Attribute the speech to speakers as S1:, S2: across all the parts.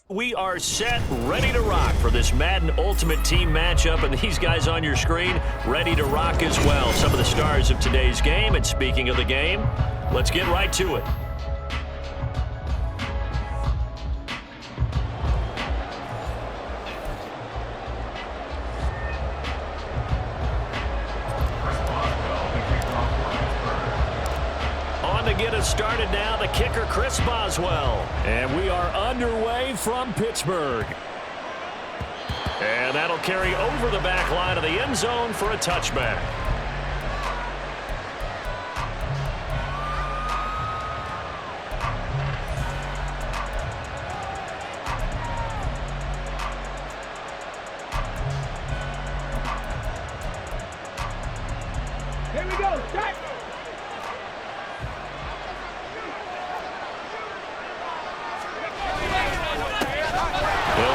S1: We are set, ready to rock for this Madden Ultimate Team matchup, and these guys on your screen ready to rock as well. Some of the stars of today's game, and speaking of the game, let's get right to it. To get us started now, the kicker, Chris Boswell. And we are underway from Pittsburgh. And that'll carry over the back line of the end zone for a touchback.
S2: Here we go, start!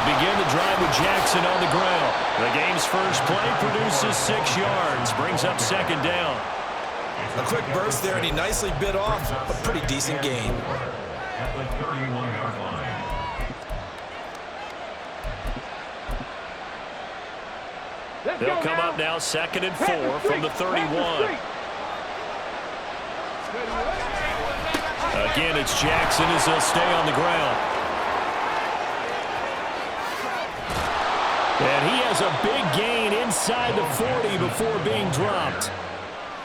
S1: Begin the drive with Jackson on the ground. The game's first play produces 6 yards, brings up second down.
S3: A quick burst there, and he nicely bit off a pretty decent gain.
S1: They'll come up now, 2nd and 4 from the 31. Again, it's Jackson as they'll stay on the ground. And he has a big gain inside the 40 before being dropped.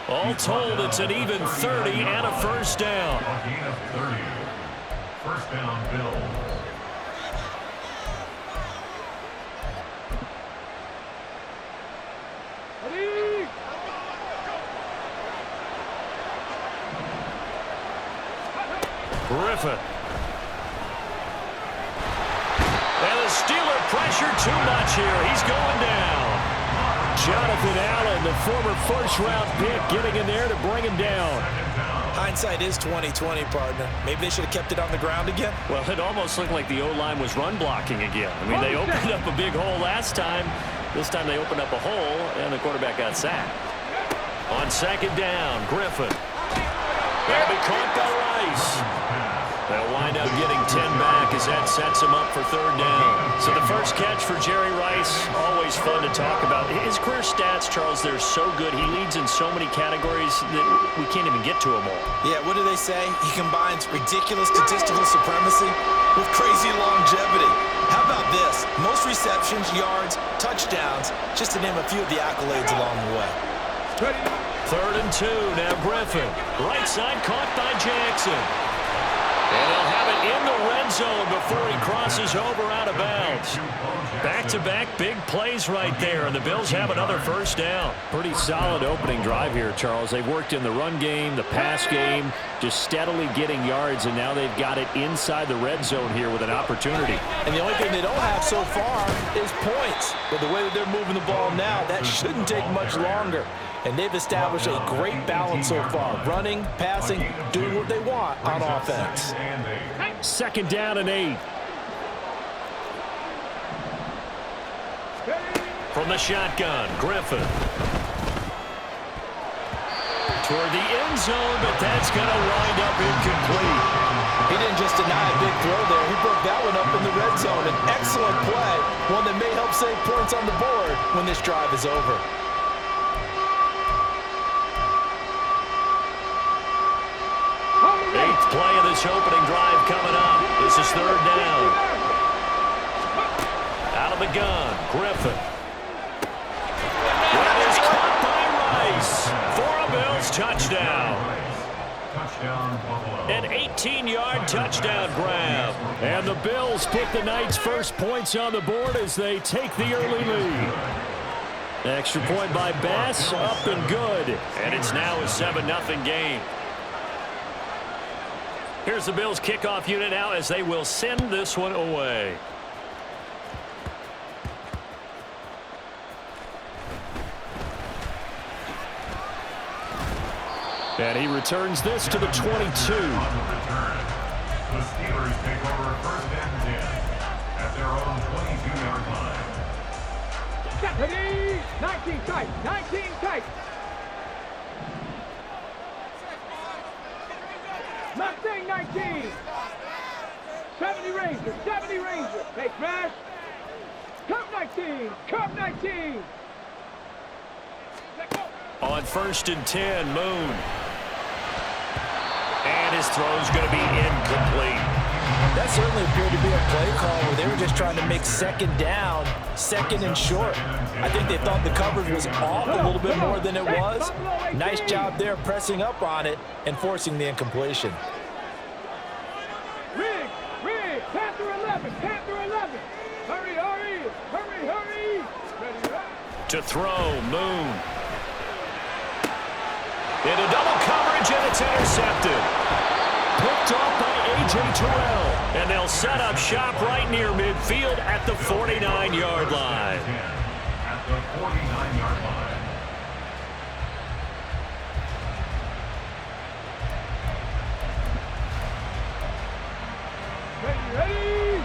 S1: All told, it's an even 30 and a first down.
S4: First down, Bills.
S1: Griffin. And the Steeler pressure too much here. He's going down. Jonathan Allen, the former first-round pick, getting in there to bring him down.
S3: Hindsight is 20/20, partner. Maybe they should have kept it on the ground again.
S1: Well, it almost looked like the O-line was run blocking again. I mean, they opened up a big hole last time. This time they opened up a hole, and the quarterback got sacked. On second down, Griffin. That'll be caught by Rice. They'll wind up getting 10 back as that sets him up for third down. So the first catch for Jerry Rice, always fun to talk about. His career stats, Charles, they're so good. He leads in so many categories that we can't even get to them all.
S3: Yeah, what do they say? He combines ridiculous statistical supremacy with crazy longevity. How about this? Most receptions, yards, touchdowns, just to name a few of the accolades along the way.
S1: 3rd and 2, now Griffin. Right side caught by Jackson. And he'll have it in the red zone before he crosses over out of bounds. Back-to-back big plays right there, and the Bills have another first down. Pretty solid opening drive here, Charles. They've worked in the run game, the pass game, just steadily getting yards, and now they've got it inside the red zone here with an opportunity.
S3: And the only thing they don't have so far is points. But the way that they're moving the ball now, that shouldn't take much longer. And they've established a great balance so far. Running, passing, doing what they want on offense.
S1: 2nd down and 8. From the shotgun, Griffin. Toward the end zone, but that's going to wind up incomplete.
S3: He didn't just deny a big throw there. He broke that one up in the red zone. An excellent play, one that may help save points on the board when this drive is over.
S1: 8th play of this opening drive coming up. This is 3rd down. Out of the gun, Griffin. That is caught by Rice for a Bills touchdown. An 18-yard touchdown grab. And the Bills put the night's first points on the board as they take the early lead. Extra point by Bass, up and good. And it's now a 7-0 game. Here's the Bills kickoff unit now as they will send this one away. And he returns this to the 22.
S4: The Steelers take over 1st and 10 at their own 22-yard line.
S2: 19 tight, 19 tight. Mustang 19. 70 Rangers. 70 Ranger. Take smash. Cup 19. Cup 19. Let go.
S1: On 1st and 10, Moon. And his throw's going to be incomplete.
S3: That certainly appeared to be a play call where they were just trying to make second down, second and short. I think they thought the coverage was off a little bit more than it was. Nice job there pressing up on it and forcing the incompletion.
S2: Rig. Panther 11. Panther 11. Hurry. Ready,
S1: To throw, Moon. Into double coverage, and it's intercepted. Picked off by A.J. Terrell. And they'll set up shop right near midfield at the 49-yard line.
S4: At the 49-yard line.
S2: Ready.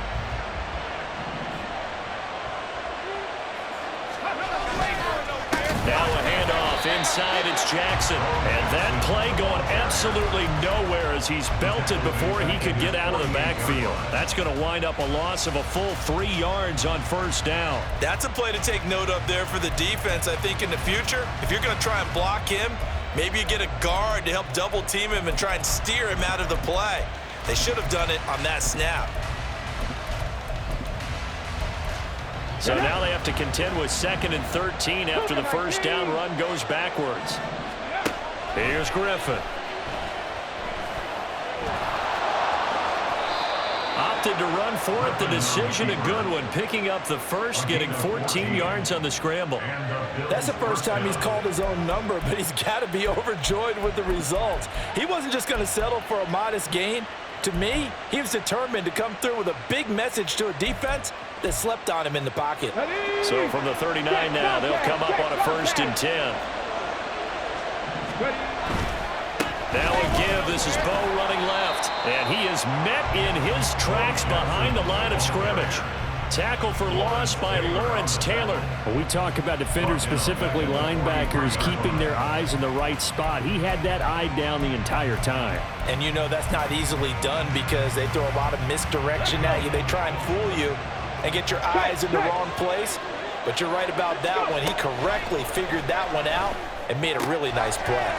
S1: Now a handoff inside, it's Jackson. And that play going absolutely nowhere as he's belted before he could get out of the backfield. That's going to wind up a loss of a full 3 yards on 1st down.
S3: That's a play to take note of there for the defense. I think in the future, if you're going to try and block him, maybe you get a guard to help double team him and try and steer him out of the play. They should have done it on that snap.
S1: So now they have to contend with 2nd and 13 after the 1st down run goes backwards. Here's Griffin. Opted to run for it. The decision a good one. Picking up the first, getting 14 yards on the scramble.
S3: That's the first time he's called his own number, but he's got to be overjoyed with the results. He wasn't just going to settle for a modest gain. To me, he was determined to come through with a big message to a defense that slept on him in the pocket.
S1: So from the 39 now, they'll come up on a 1st and 10. Now a give. This is Bo running left. And he is met in his tracks behind the line of scrimmage. Tackle for loss by Lawrence Taylor.
S5: Well, we talk about defenders, specifically linebackers, keeping their eyes in the right spot. He had that eye down the entire time.
S3: And you know that's not easily done because they throw a lot of misdirection at you. They try and fool you and get your eyes in the wrong place. But you're right about that one. He correctly figured that one out and made a really nice play.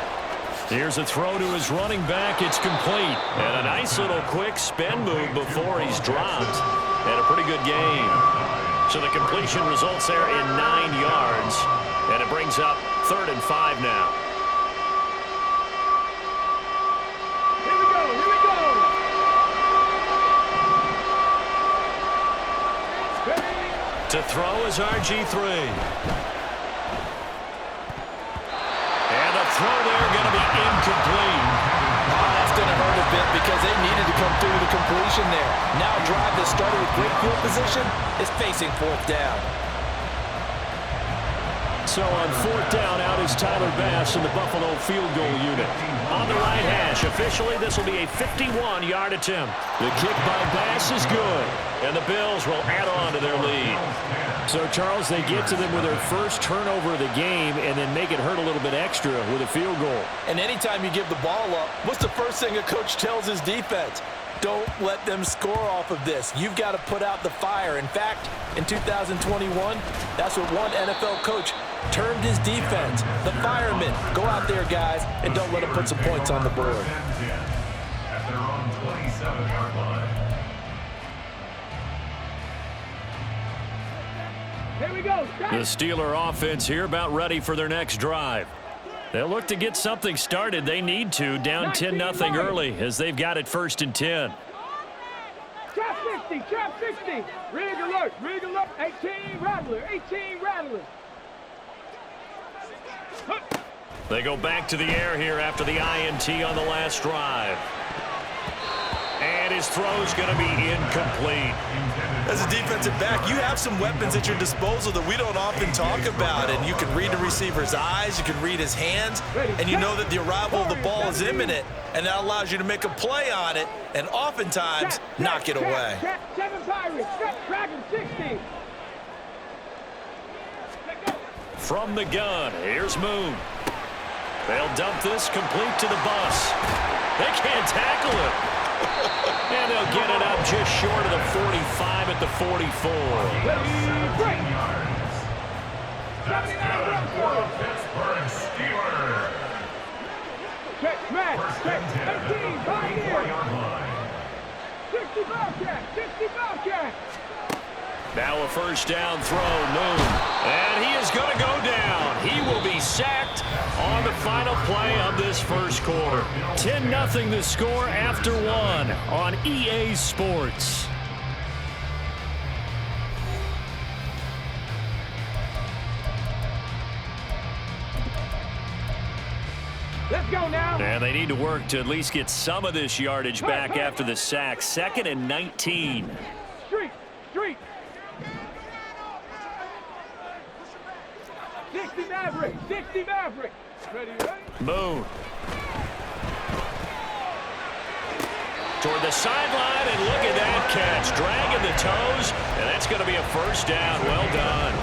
S1: Here's a throw to his running back. It's complete. And a nice little quick spin move before he's dropped. And a pretty good game. So the completion results there in 9 yards. And it brings up 3rd and 5 now.
S2: Here we go.
S1: To throw is RG3. And the throw there going to be incomplete.
S3: That's going to hurt a bit because they needed to come through with a completion there. Now a drive that started with great field position is facing 4th down.
S1: So on 4th down, out is Tyler Bass in the Buffalo field goal unit. On the right hash, officially this will be a 51-yard attempt. The kick by Bass is good, and the Bills will add on to their lead.
S5: So, Charles, they get to them with their first turnover of the game and then make it hurt a little bit extra with a field goal.
S3: And anytime you give the ball up, what's the first thing a coach tells his defense? Don't let them score off of this. You've got to put out the fire. In fact, in 2021, that's what one NFL coach termed his defense. The firemen. Go out there, guys, and don't let them put some points on the board.
S4: At their own 27-yard line.
S2: Here we go.
S1: The Steeler offense here about ready for their next drive. They'll look to get something started. They need to, down 10-0 early as they've got it 1st and 10.
S2: Trap 60. Rig alert. 18 Rattler.
S1: They go back to the air here after the INT on the last drive. And his throw's going to be incomplete.
S3: As a defensive back, you have some weapons at your disposal that we don't often talk about. And you can read the receiver's eyes, you can read his hands, and you know that the arrival of the ball is imminent. And that allows you to make a play on it and oftentimes knock it away.
S2: 7 Pirates. Dragon 60.
S1: From the gun, here's Moon. They'll dump this complete to the bus. They can't tackle it. And they'll get it up just short of the 45 at the 44.
S4: Pittsburgh Steelers.
S2: Check, smash, check, 18, 5 here. 65 catch, 65 catch.
S1: Now a first down throw, Moon. And he is going to go down. He will be sacked on the final play of this first quarter.
S5: 10-0 the score after one on EA Sports.
S2: Let's go now.
S1: And they need to work to at least get some of this yardage back after the sack. 2nd and 19.
S2: Street, street. 60 Maverick, 60 Maverick. Ready, ready?
S1: Moon. Toward the sideline, and look at that catch. Dragging the toes, and that's going to be a first down. Well done.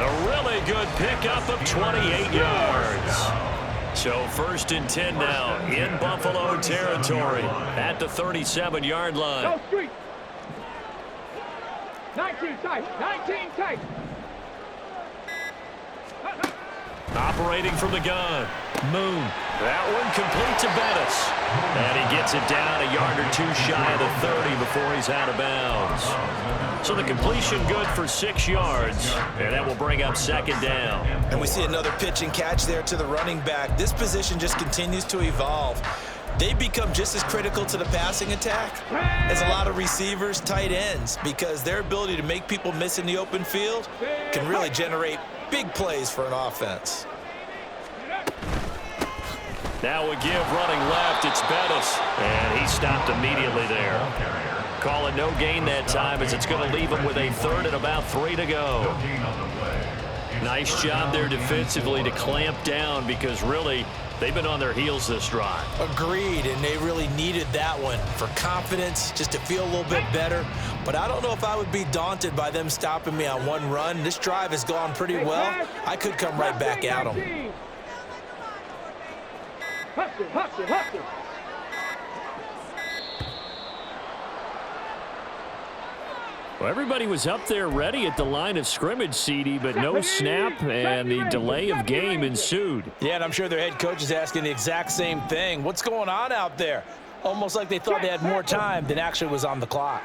S1: A really good pickup of 28 yards. So 1st and 10 now in Buffalo territory at the 37-yard line.
S2: Go street. 19 tight, 19 tight.
S1: Operating from the gun. Moon. That one complete to Bettis. And he gets it down a yard or two shy of the 30 before he's out of bounds. So the completion good for 6 yards. And that will bring up 2nd down.
S3: And we see another pitch and catch there to the running back. This position just continues to evolve. They become just as critical to the passing attack as a lot of receivers, tight ends, because their ability to make people miss in the open field can really generate big plays for an offense.
S1: Now we give running left. It's Bettis. And he stopped immediately there. Call it no gain that time as it's going to leave him with a 3rd and about 3 to go. Nice job there defensively to clamp down because really they've been on their heels this drive.
S3: Agreed, and they really needed that one for confidence, just to feel a little bit better. But I don't know if I would be daunted by them stopping me on one run. This drive has gone pretty well. I could come right back at them.
S2: Hustle, hustle, hustle.
S5: Well, everybody was up there ready at the line of scrimmage, CD, but no snap, and the delay of game ensued.
S3: Yeah, and I'm sure their head coach is asking the exact same thing. What's going on out there? Almost like they thought they had more time than actually was on the clock.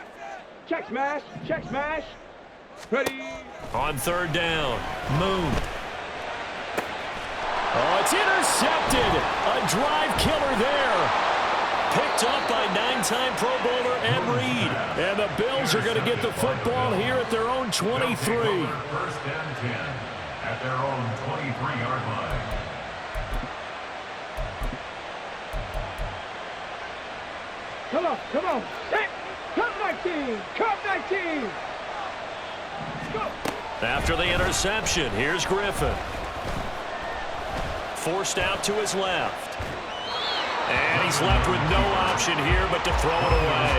S2: Check smash, check smash. Ready.
S1: On 3rd down, Moon.
S5: Oh, it's intercepted. A drive killer there.
S1: Picked up by 9-time Pro Bowler Ed Reed.
S5: And the Bills are going to get the football here at their own 23.
S4: 1st and 10 at their own 23-yard line.
S2: Come on, come on. Hey, come 19, come 19. Go.
S1: After the interception, here's Griffin. Forced out to his left. And he's left with no option here but to throw it away.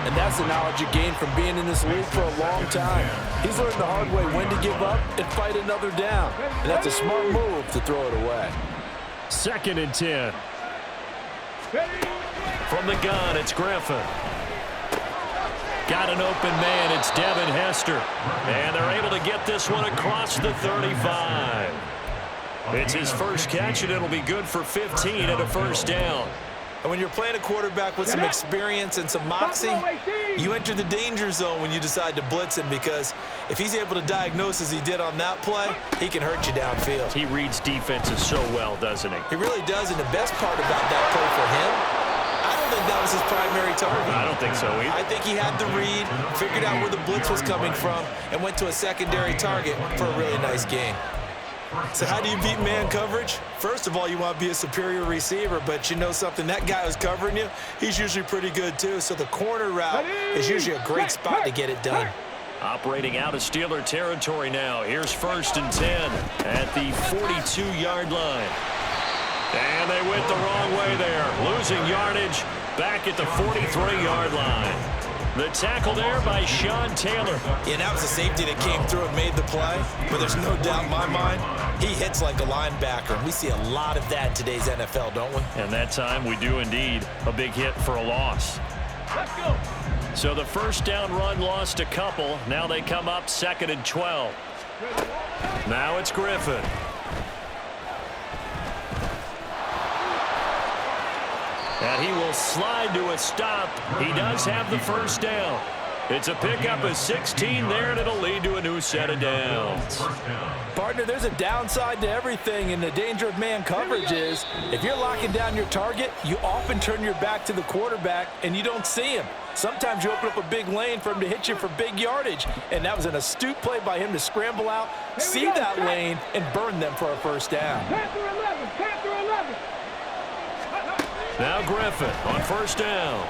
S3: And that's the knowledge you gain from being in this league for a long time. He's learned the hard way when to give up and fight another down. And that's a smart move to throw it away.
S5: 2nd and 10.
S1: From the gun, it's Griffin. Got an open man, it's Devin Hester. And they're able to get this one across the 35. It's his first catch, and it'll be good for 15 at a 1st down.
S3: And when you're playing a quarterback with some experience and some moxie, you enter the danger zone when you decide to blitz him, because if he's able to diagnose as he did on that play, he can hurt you downfield.
S1: He reads defenses so well, doesn't he?
S3: He really does, and the best part about that play for him, I don't think that was his primary target.
S1: I don't think so either.
S3: I think he had the read, figured out where the blitz was coming from, and went to a secondary target for a really nice gain. So how do you beat man coverage? First of all, you want to be a superior receiver, but you know something, that guy who's covering you, he's usually pretty good too. So the corner route is usually a great spot to get it done.
S1: Operating out of Steeler territory now. Here's 1st and 10 at the 42-yard line. And they went the wrong way there. Losing yardage back at the 43-yard line. The tackle there by Sean Taylor.
S3: Yeah, that was a safety that came through and made the play, but there's no doubt in my mind, he hits like a linebacker. And we see a lot of that in today's NFL, don't we?
S1: And that time we do indeed. A big hit for a loss.
S2: Let's go.
S1: So the first down run lost a couple. Now they come up 2nd and 12. Now it's Griffin. And he will slide to a stop. He does have the first down. It's a pickup of 16 there, and it'll lead to a new set of downs.
S3: Partner, there's a downside to everything, and the danger of man coverage is if you're locking down your target, you often turn your back to the quarterback, and you don't see him. Sometimes you open up a big lane for him to hit you for big yardage, and that was an astute play by him to scramble out, see that lane, and burn them for a first down.
S2: Panther 11, Panther 11.
S1: Now Griffin on first down.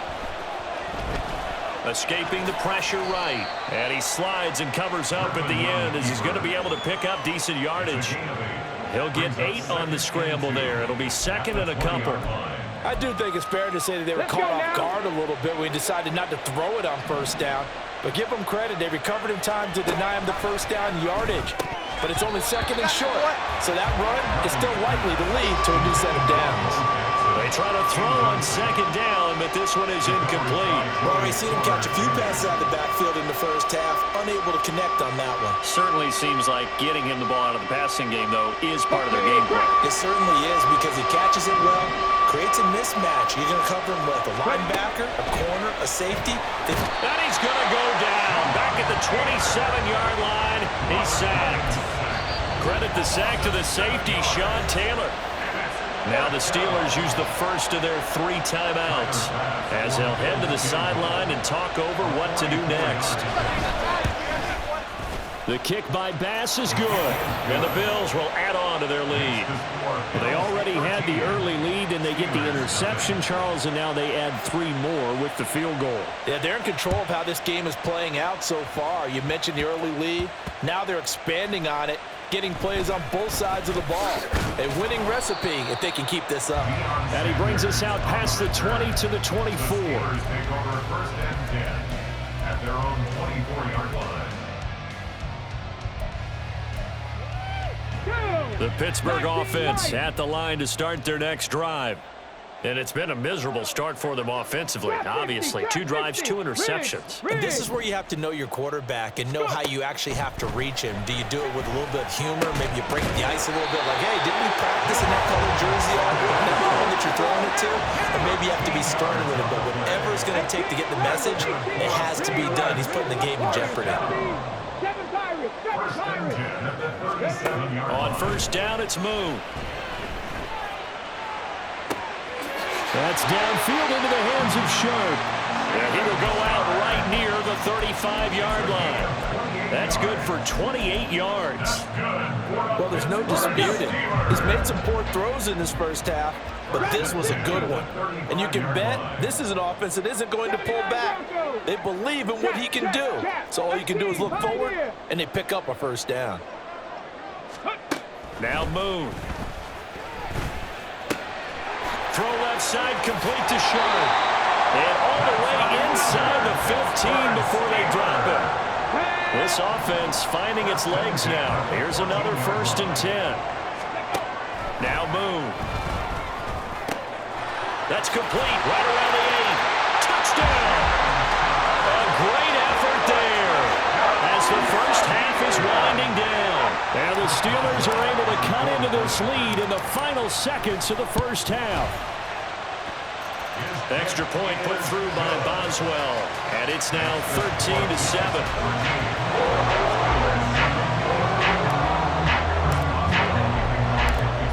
S1: Escaping the pressure right. And he slides and covers up at the end as he's going to be able to pick up decent yardage. He'll get 8 on the scramble there. It'll be 2nd and a couple.
S3: I do think it's fair to say that they were caught off guard a little bit when he decided not to throw it on first down. But give them credit. They recovered in time to deny him the first down yardage. But it's only 2nd and short. So that run is still likely to lead to a new set of downs.
S1: They try to throw on 2nd down, but this one is incomplete.
S3: Well, we've seen him catch a few passes out of the backfield in the first half, unable to connect on that one.
S1: Certainly seems like getting him the ball out of the passing game, though, is part of their game plan.
S3: It certainly is because he catches it well, creates a mismatch. You're going to cover him with a linebacker, a corner, a safety.
S1: And he's going to go down. Back at the 27-yard line, he's sacked. Credit the sack to the safety, Sean Taylor. Now the Steelers use the first of their 3 timeouts as they'll head to the sideline and talk over what to do next. The kick by Bass is good, and the Bills will add on to their lead. They already had the early lead, and they get the interception, Charles, and now they add 3 more with the field goal.
S3: Yeah, they're in control of how this game is playing out so far. You mentioned the early lead. Now they're expanding on it, getting plays on both sides of the ball. A winning recipe if they can keep this up.
S1: And he brings us out past the 20 to the 24.
S4: Take over 1st and 10 at their own 24-yard line.
S1: The Pittsburgh offense at the line to start their next drive. And it's been a miserable start for them offensively. Obviously, 2 drives, 2 interceptions.
S3: And this is where you have to know your quarterback and know how you actually have to reach him. Do you do it with a little bit of humor? Maybe you break the ice a little bit like, hey, didn't we practice in that colored jersey on that one that you're throwing it to? Or maybe you have to be sterner with him. But whatever it's going to take to get the message, it has to be done. He's putting the game in jeopardy.
S1: On first down, it's Moon. That's downfield into the hands of Sharp. And he will go out right near the 35-yard line. That's good for 28 yards.
S3: Well, there's no disputing. He's made some poor throws in this first half, but this was a good one. And you can bet this is an offense that isn't going to pull back. They believe in what he can do. So all you can do is look forward, and they pick up a first down.
S1: Now Moon. Throw left side, complete to Sharp. And all the way inside the 15 before they drop it. This offense finding its legs now. Here's another 1st and 10. Now Moon. That's complete right around the 8. Touchdown! A great effort there as the first half is winding down. And the Steelers are able to cut into this lead in the final seconds of the first half. Extra point put through by Boswell. And it's now 13-7.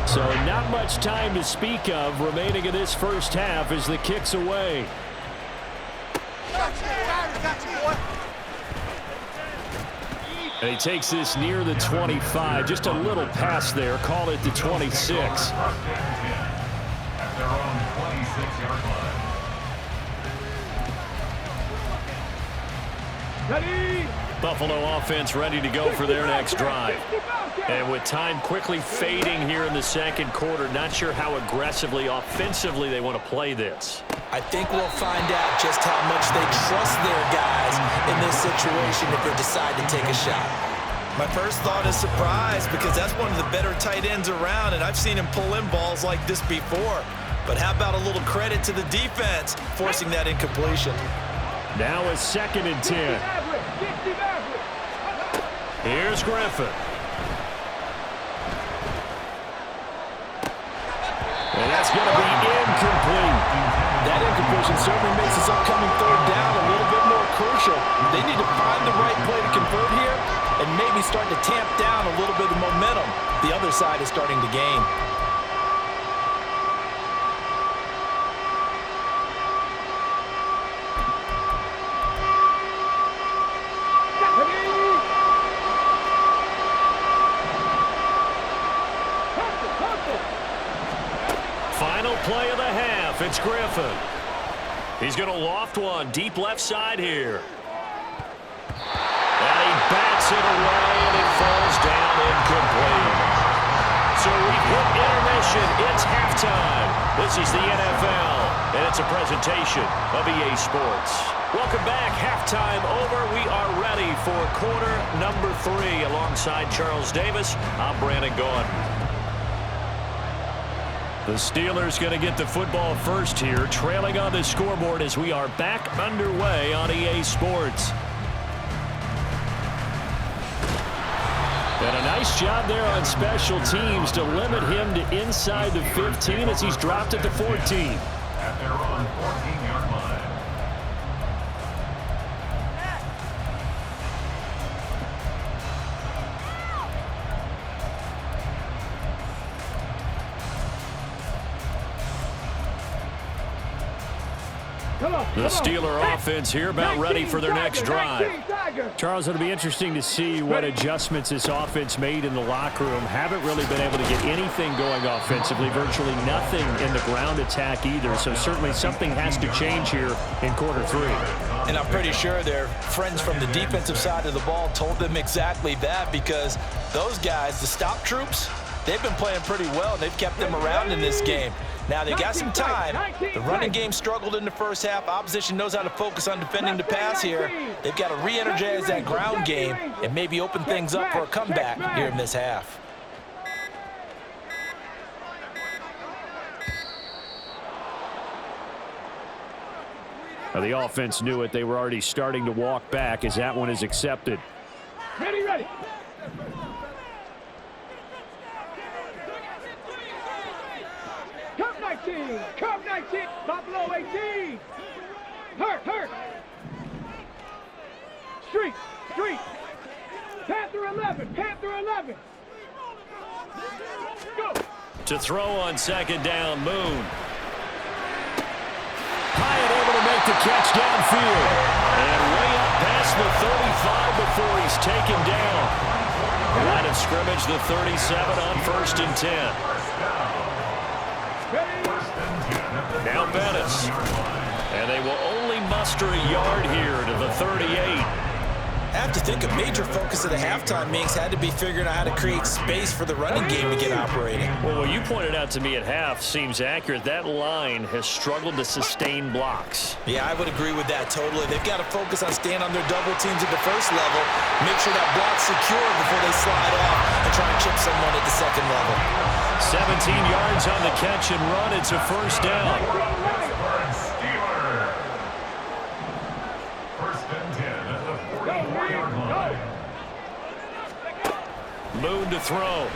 S1: So not much time to speak of remaining in this first half as the kick's away. And he takes this near the 25. Just a little pass there. Call it the 26.
S4: At their own 26-yard line.
S2: Ready?
S1: Buffalo offense ready to go for their next drive. And with time quickly fading here in the second quarter, not sure how aggressively, offensively they want to play this.
S3: I think we'll find out just how much they trust their guys in this situation if they decide to take a shot.
S6: My first thought is surprise because that's one of the better tight ends around, and I've seen him pull in balls like this before. But how about a little credit to the defense forcing that incompletion?
S5: Now a 2nd and 10.
S1: Here's Griffin.
S5: And that's going to be incomplete.
S3: That incompletion certainly makes this upcoming 3rd down a little bit more crucial. They need to find the right play to convert here and maybe start to tamp down a little bit of momentum. The other side is starting to gain.
S1: Final play of the half. It's Griffin. He's going to loft one deep left side here. And he bats it away, and it falls down incomplete. So we've hit intermission. It's halftime. This is the NFL, and it's a presentation of EA Sports. Welcome back. Halftime over. We are ready for quarter number 3. Alongside Charles Davis, I'm Brandon Gordon. The Steelers going to get the football first here, trailing on the scoreboard as we are back underway on EA Sports. And a nice job there on special teams to limit him to inside the 15 as he's dropped at the 14.
S4: At their own 14-yard line.
S1: The Steeler offense here about ready for their next drive.
S5: Charles, it'll be interesting to see what adjustments this offense made in the locker room. Haven't really been able to get anything going offensively, virtually nothing in the ground attack either. So certainly something has to change here in quarter 3.
S3: And I'm pretty sure their friends from the defensive side of the ball told them exactly that, because those guys, the stop troops, they've been playing pretty well. They've kept them around in this game. Now, they got some time. The running game struggled in the first half. Opposition knows how to focus on defending the pass here. They've got to re-energize that ground game and maybe open things up for a comeback here in this half.
S5: Now, the offense knew it. They were already starting to walk back as that one is accepted.
S2: Ready, ready. Cup 19, Cup 19, Buffalo 18. Hurt. Street. Panther 11, Go.
S1: To throw on 2nd down, Moon. Hyatt able to make the catch downfield. And way up past the 35 before he's taken down. Line of scrimmage, the 37 on 1st and 10. Now Bettis. And they will only muster a yard here to the 38.
S3: I have to think a major focus of the halftime meetings had to be figuring out how to create space for the running game to get operating.
S1: Well, what you pointed out to me at half seems accurate. That line has struggled to sustain blocks.
S3: Yeah, I would agree with that totally. They've got to focus on staying on their double teams at the first level, make sure that block's secure before they slide off and try and chip someone at the second level.
S1: 17 yards on the catch and run. It's a 1st down. Moon to throw.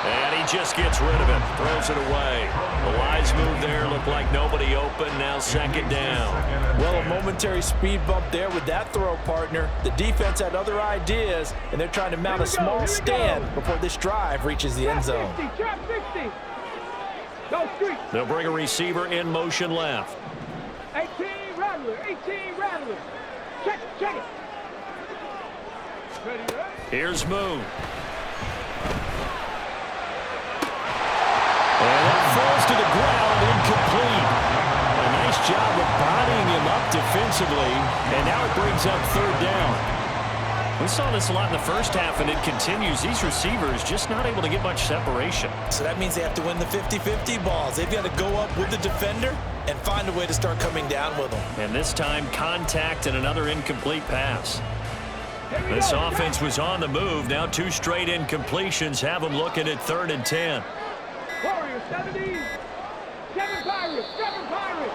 S1: And he just gets rid of it. Throws it away. The wise move there. Looked like nobody open. Now 2nd down.
S3: Well, a momentary speed bump there with that throw, partner. The defense had other ideas, and they're trying to mount a small stand before this drive reaches the end zone.
S2: Trap 60. Go street.
S1: They'll bring a receiver in motion left.
S2: 18 Rattler. Check it. Ready.
S1: Here's Moon. And that falls to the ground, incomplete. A nice job of bodying him up defensively.
S5: defensively, and now it brings up third down. We saw this a lot in the first half, and it continues. These receivers just not able to get much separation.
S6: So that means they have to win the 50-50 balls. They've got to go up with the defender and find a way to start coming down with them.
S5: And this time, contact and another incomplete pass. This offense was on the move. Now 2 straight incompletions have them looking at 3rd and 10.
S2: Warriors 70. 7 Pirates. 7 Pirates.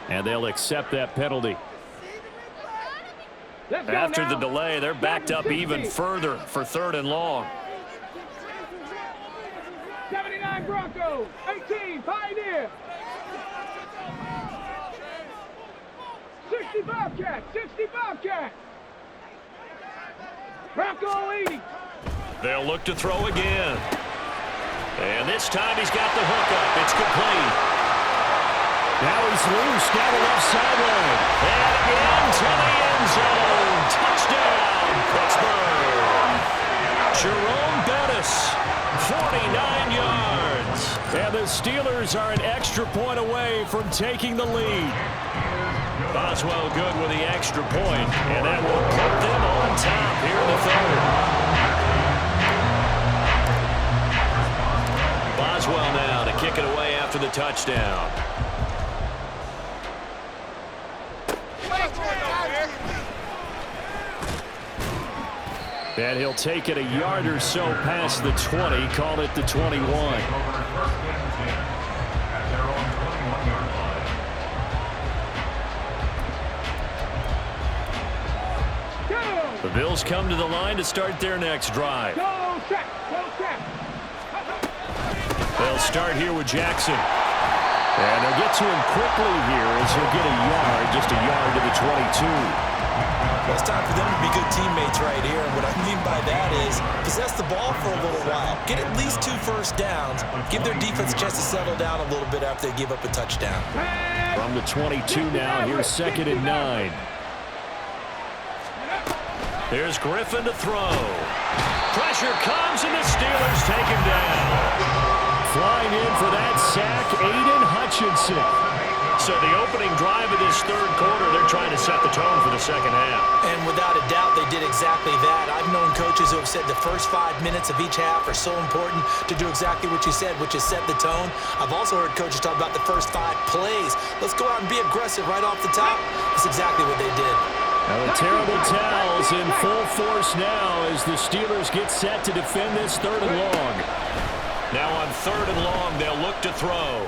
S5: And they'll accept that penalty.
S2: Let's go
S5: After
S2: now.
S5: the delay, they're backed up even further for 3rd and long.
S2: 79 Broncos. 18 Pioneer. 60 Bobcats. 60 Bobcats. Bronco 80.
S5: They'll look to throw again. And this time he's got the hook up. It's complete. Now he's loose down the left sideline. And again to the end zone. Touchdown, Pittsburgh. Jerome Bettis, 49 yards. And the Steelers are an extra point away from taking the lead. Boswell good with the extra point, and that will put them on top here in the 3rd. Boswell now to kick it away after the touchdown. And he'll take it a yard or so past the 20, call it the 21. The Bills come to the line to start their next drive.
S2: Go check. Go check.
S5: They'll start here with Jackson. And they'll get to him quickly here as he'll get a yard, just a yard to the 22.
S6: Well, it's time for them to be good teammates right here. And what I mean by that is possess the ball for a little while. Get at least 2 first downs. Give their defense a chance to settle down a little bit after they give up a touchdown.
S5: From the 22 now, here's 2nd and 9. There's Griffin to throw. Pressure comes, and the Steelers take him down. Flying in for that sack, Aiden Hutchinson. So the opening drive of this 3rd quarter, they're trying to set the tone for the 2nd half.
S6: And without a doubt, they did exactly that. I've known coaches who have said the first 5 minutes of each half are so important to do exactly what you said, which is set the tone. I've also heard coaches talk about the first 5 plays. Let's go out and be aggressive right off the top. That's exactly what they did.
S5: Now the terrible towels in full force now as the Steelers get set to defend this 3rd and long. Now on 3rd and long, they'll look to throw.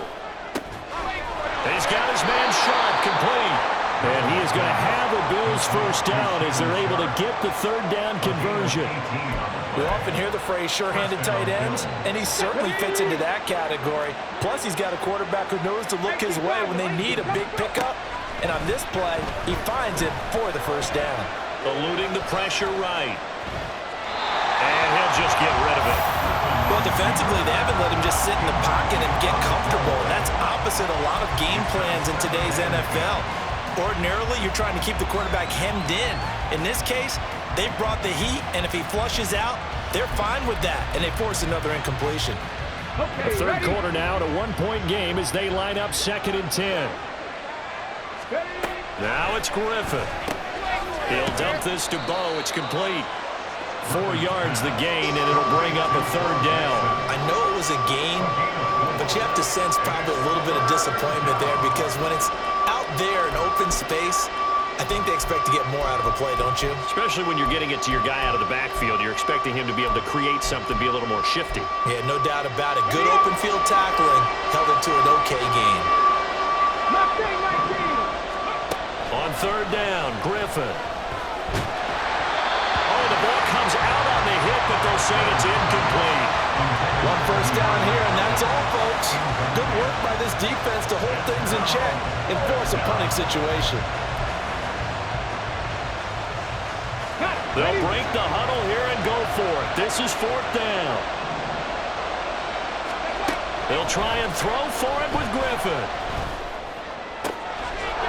S5: He's got his man Sharp complete. And he is going to have a Bills first down as they're able to get the 3rd down conversion.
S3: We often hear the phrase sure-handed tight ends, and he certainly fits into that category. Plus, he's got a quarterback who knows to look his way when they need a big pickup. And on this play, he finds it for the first down.
S5: Eluding the pressure right. And he'll just get rid of it.
S6: Well, defensively, they haven't let him just sit in the pocket and get comfortable. And that's opposite a lot of game plans in today's NFL. Ordinarily, you're trying to keep the quarterback hemmed in. In this case, they brought the heat, and if he flushes out, they're fine with that, and they force another incompletion.
S2: Okay,
S5: The 3rd
S2: ready?
S5: quarter now, a 1-point game as they line up 2nd and 10. Now it's Griffin. He'll dump this to Bo. It's complete. 4 yards the gain, and it'll bring up a 3rd down.
S6: I know it was a gain, but you have to sense probably a little bit of disappointment there because when it's out there in open space, I think they expect to get more out of a play, don't you?
S5: Especially when you're getting it to your guy out of the backfield. You're expecting him to be able to create something, be a little more shifty.
S6: Yeah, no doubt about it. Good open field tackling held it to an okay gain.
S2: Mustang 19.
S5: On 3rd down, Griffin. Oh, the ball comes out on the hit, but they'll say it's incomplete.
S3: 1 first down here, and that's all, folks. Good work by this defense to hold things in check and force a punting situation.
S5: They'll break the huddle here and go for it. This is 4th down. They'll try and throw for it with Griffin.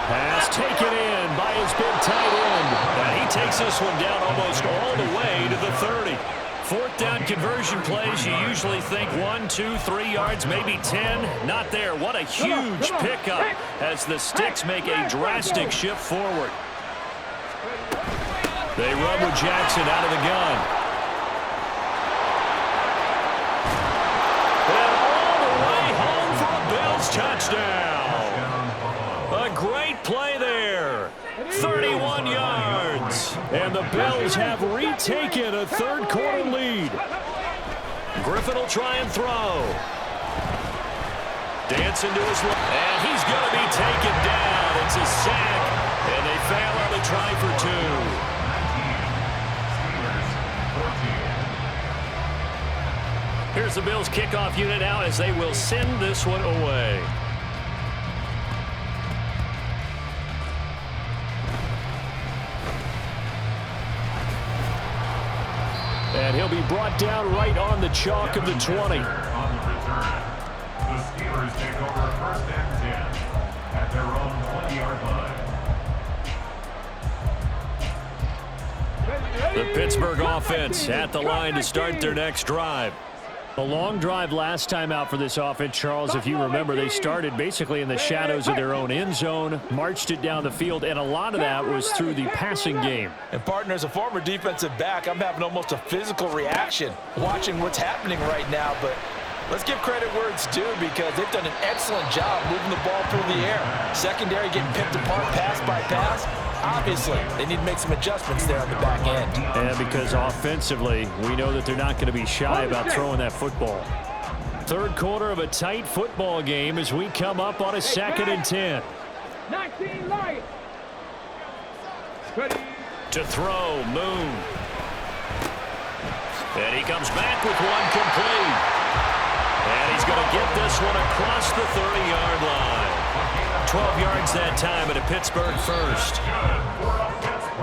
S5: Pass taken in by his big tight end. And he takes this one down almost all the way to the 30. Fourth down conversion plays, you usually think 1, 2, 3 yards, maybe 10. Not there. What a huge pickup as the Sticks make a drastic shift forward. They run with Jackson out of the gun. And all the way home for a Bills touchdown. A great play there. 31 yards. And the Bills have retaken a third-quarter lead. Griffin will try and throw. Dancing to his left. And he's going to be taken down. It's a sack. And they fail on the try for 2. Here's the Bills kickoff unit now as they will send this one away. And he'll be brought down right on the chalk of the 20.
S4: On the return, the Steelers take over 1st and 10 at their own 20-yard line.
S5: The Pittsburgh offense at the line to start their next drive. A long drive last time out for this offense, Charles. If you remember, they started basically in the shadows of their own end zone, marched it down the field, and a lot of that was through the passing game.
S3: And, partner, as a former defensive back, I'm having almost a physical reaction watching what's happening right now. But let's give credit where it's due because they've done an excellent job moving the ball through the air. Secondary getting picked apart pass by pass. Obviously, they need to make some adjustments there on the back end.
S5: And because offensively, we know that they're not going to be shy about throwing that football. Third quarter of a tight football game as we come up on a 2nd and 10.
S2: 19 Lions. Ready.
S5: To throw, Moon. And he comes back with one complete. And he's going to get this one across the 30-yard line. 12 yards that time and a Pittsburgh first.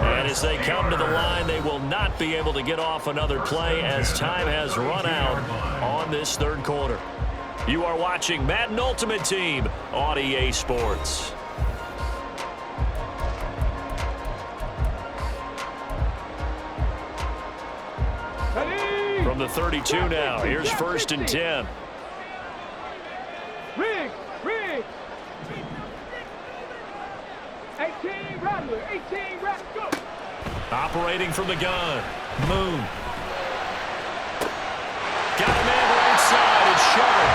S5: And as they come to the line, they will not be able to get off another play as time has run out on this third quarter. You are watching Madden Ultimate Team on EA Sports. From the 32 now, here's 1st and 10.
S2: Rig. 18 Rattler. 18 Rattler. Go.
S5: Operating from the gun. Moon. Got a man right side. It's Sharp.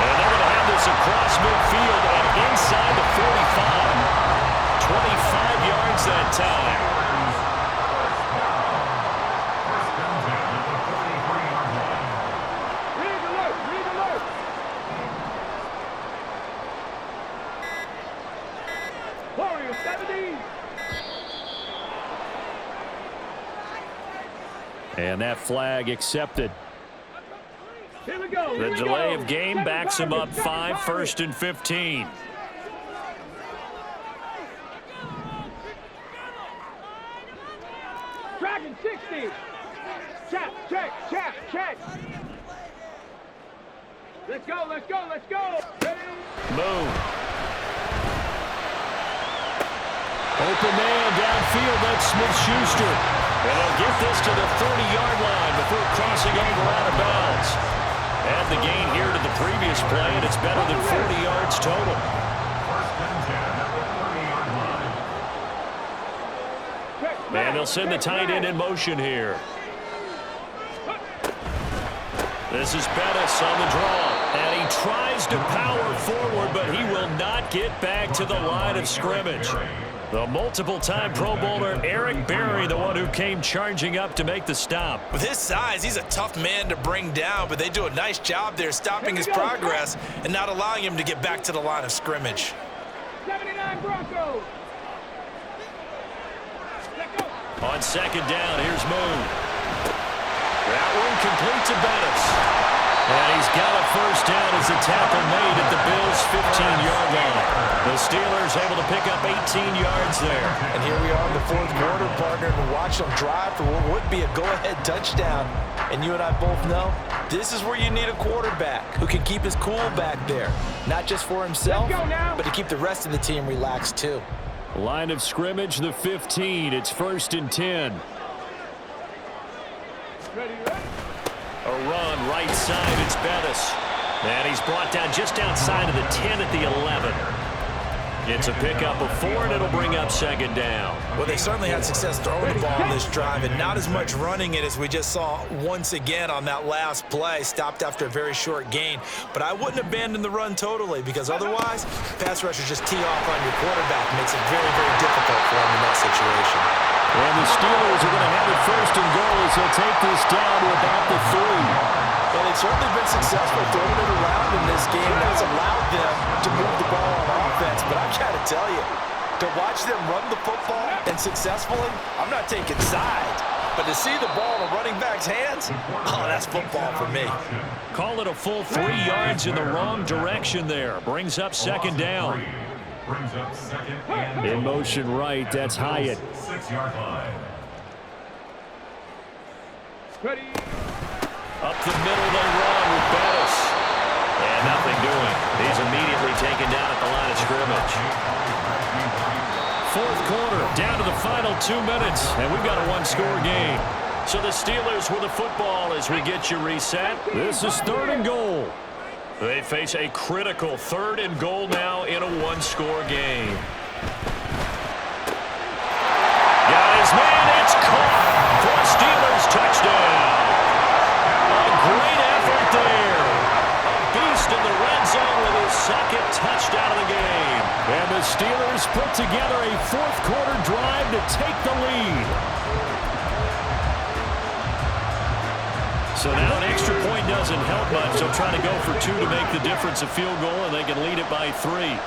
S5: And they're going to have this across midfield and inside the 45. 25 yards that time.
S2: Rig alert. Warriors 70.
S5: And that flag accepted.
S2: Here we go.
S5: The delay of game backs him up 5, 1st and 15.
S2: Dragon 60. Check. Let's go. Ready.
S5: Moon. Open man downfield. That's Smith-Schuster. And they'll get this to the 30-yard line before crossing over out of bounds. Add the gain here to the previous play, and it's better than 40 yards total.
S4: 1st and 10 at the 30-yard line.
S5: And they'll send the tight end in motion here. This is Bettis on the draw. And he tries to power forward, but he will not get back to the line of scrimmage. The multiple-time Pro Bowler Eric Berry, the one who came charging up to make the stop.
S6: With his size, he's a tough man to bring down, but they do a nice job there stopping his progress and not allowing him to get back to the line of scrimmage.
S2: 79 Broncos.
S5: On 2nd down, here's Moon. That one complete to Bettis. And he's got a first down as the tackle made at the Bills' 15-yard line. The Steelers able to pick up 18 yards there.
S3: And here we are in the 4th quarter, partner, and watch them drive for what would be a go-ahead touchdown. And you and I both know this is where you need a quarterback who can keep his cool back there. Not just for himself, but to keep the rest of the team relaxed too.
S5: Line of scrimmage, the 15. It's 1st and 10.
S2: Ready.
S1: A run right side, it's Bettis. And he's brought down just outside of the 10 at the 11. It's a pickup of 4, and it'll bring up second down.
S6: Well, they certainly had success throwing the ball on this drive and not as much running it as we just saw once again on that last play. Stopped after a very short gain. But I wouldn't abandon the run totally because otherwise, pass rushers just tee off on your quarterback. Makes it very, very difficult for him in that situation.
S5: And the Steelers are going to have it first and goal as they'll take this down to about the 3.
S3: Well, they've certainly been successful throwing it around in this game. That's allowed them to move the ball on offense. But I've got to tell you, to watch them run the football and successfully, I'm not taking sides. But to see the ball in a running back's hands, oh, that's football for me.
S5: Call it a full 3 yards in the wrong direction there. Brings up second down.
S4: Brings up second and
S5: In motion right, that's Hyatt.
S4: 6-yard line.
S2: Ready.
S1: Up the middle they run with Bettis. And nothing doing. He's immediately taken down at the line of scrimmage.
S5: Fourth quarter, down to the final 2 minutes, and we've got a one-score game.
S1: So the Steelers with the football as we get you reset.
S5: This is 3rd and goal.
S1: They face a critical 3rd and goal now in a one-score game. Got his man, it's caught for a Steelers touchdown. A great effort there. A beast in the red zone with his 2nd touchdown of the game.
S5: And the Steelers put together a fourth quarter drive to take the lead. So now an extra point doesn't help much. They'll try to go for 2 to make the difference a field goal, and they can lead it by 3.